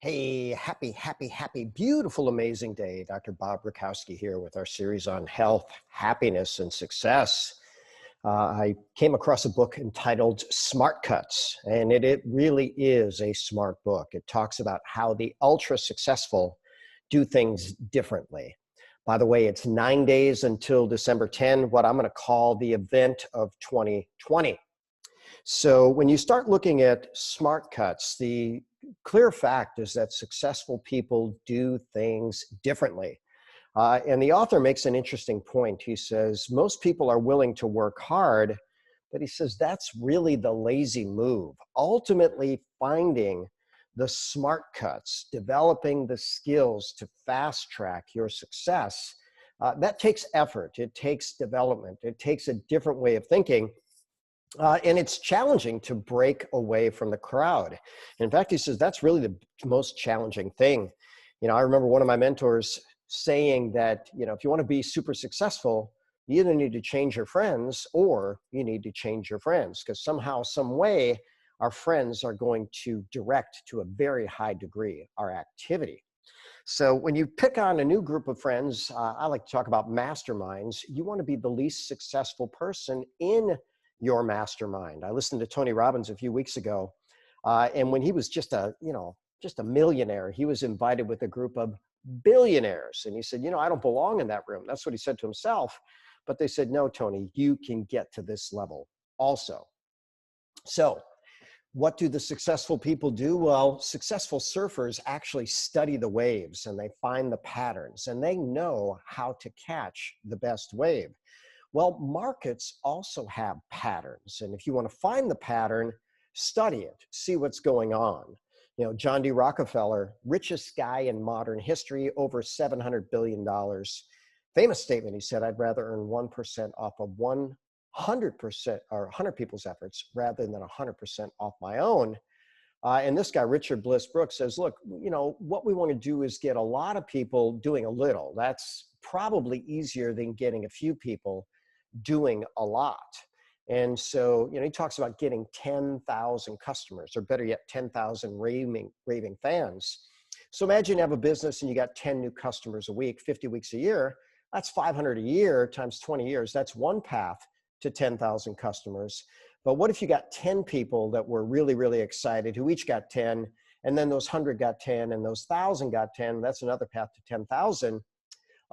Hey, happy, beautiful, amazing day. Dr. Bob Rakowski here with our series on health, happiness, and success. I came across a book entitled SmartCuts, and it really is a smart book. It talks about how the ultra successful do things differently. By the way, it's 9 days until December 10, what I'm going to call the event of 2020. So when you start looking at smart cuts, the clear fact is that successful people do things differently. And the author makes an interesting point. He says, most people are willing to work hard, but he says that's really the lazy move. Ultimately, finding the smart cuts, developing the skills to fast track your success, that takes effort. It takes development. It takes a different way of thinking. And it's challenging to break away from the crowd. In fact, he says that's really the most challenging thing. I remember one of my mentors saying that, if you want to be super successful, you either need to change your friends or you need to change your friends, because somehow, some way, our friends are going to direct to a very high degree our activity. So when you pick on a new group of friends, I like to talk about masterminds. You want to be the least successful person in your mastermind. I listened to Tony Robbins a few weeks ago, and when he was just a millionaire, he was invited with a group of billionaires, and he said, I don't belong in that room. That's what he said to himself. But they said, no, Tony, you can get to this level also. So what do the successful people do? Well, successful surfers actually study the waves and they find the patterns and they know how to catch the best wave. Well, markets also have patterns. And if you want to find the pattern, study it, see what's going on. John D. Rockefeller, richest guy in modern history, over $700 billion. Famous statement, he said, I'd rather earn 1% off of 100% or 100 people's efforts rather than 100% off my own. And this guy, Richard Bliss Brooks, says, look, what we want to do is get a lot of people doing a little. That's probably easier than getting a few people doing a lot. And so, he talks about getting 10,000 customers, or better yet, 10,000 raving fans. So imagine you have a business and you got 10 new customers a week, 50 weeks a year. That's 500 a year times 20 years. That's one path to 10,000 customers. But what if you got 10 people that were really, really excited, who each got 10, and then those 100 got 10, and those 1,000 got 10? That's another path to 10,000.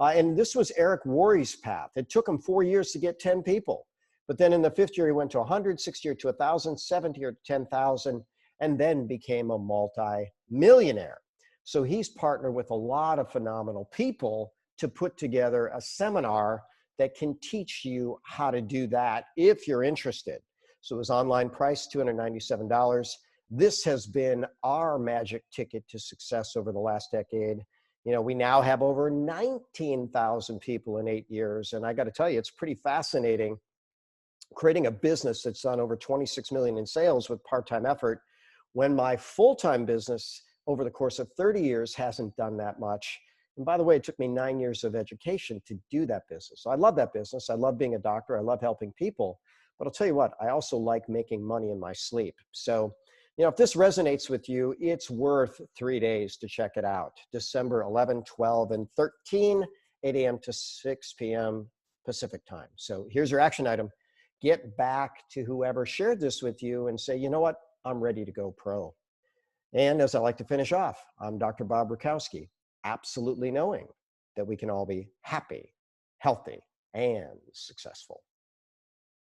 And this was Eric Worre's path. It took him 4 years to get 10 people. But then in the fifth year, he went to 100, sixth year to 1,000, seventh year to 10,000, and then became a multi-millionaire. So he's partnered with a lot of phenomenal people to put together a seminar that can teach you how to do that if you're interested. So his online price, $297. This has been our magic ticket to success over the last decade. We now have over 19,000 people in 8 years. And I got to tell you, it's pretty fascinating creating a business that's done over 26 million in sales with part-time effort when my full-time business over the course of 30 years hasn't done that much. And by the way, it took me 9 years of education to do that business. So I love that business. I love being a doctor. I love helping people. But I'll tell you what, I also like making money in my sleep. So, if this resonates with you, it's worth 3 days to check it out. December 11, 12, and 13, 8 a.m. to 6 p.m. Pacific time. So here's your action item. Get back to whoever shared this with you and say, you know what, I'm ready to go pro. And as I like to finish off, I'm Dr. Bob Rakowski, absolutely knowing that we can all be happy, healthy, and successful.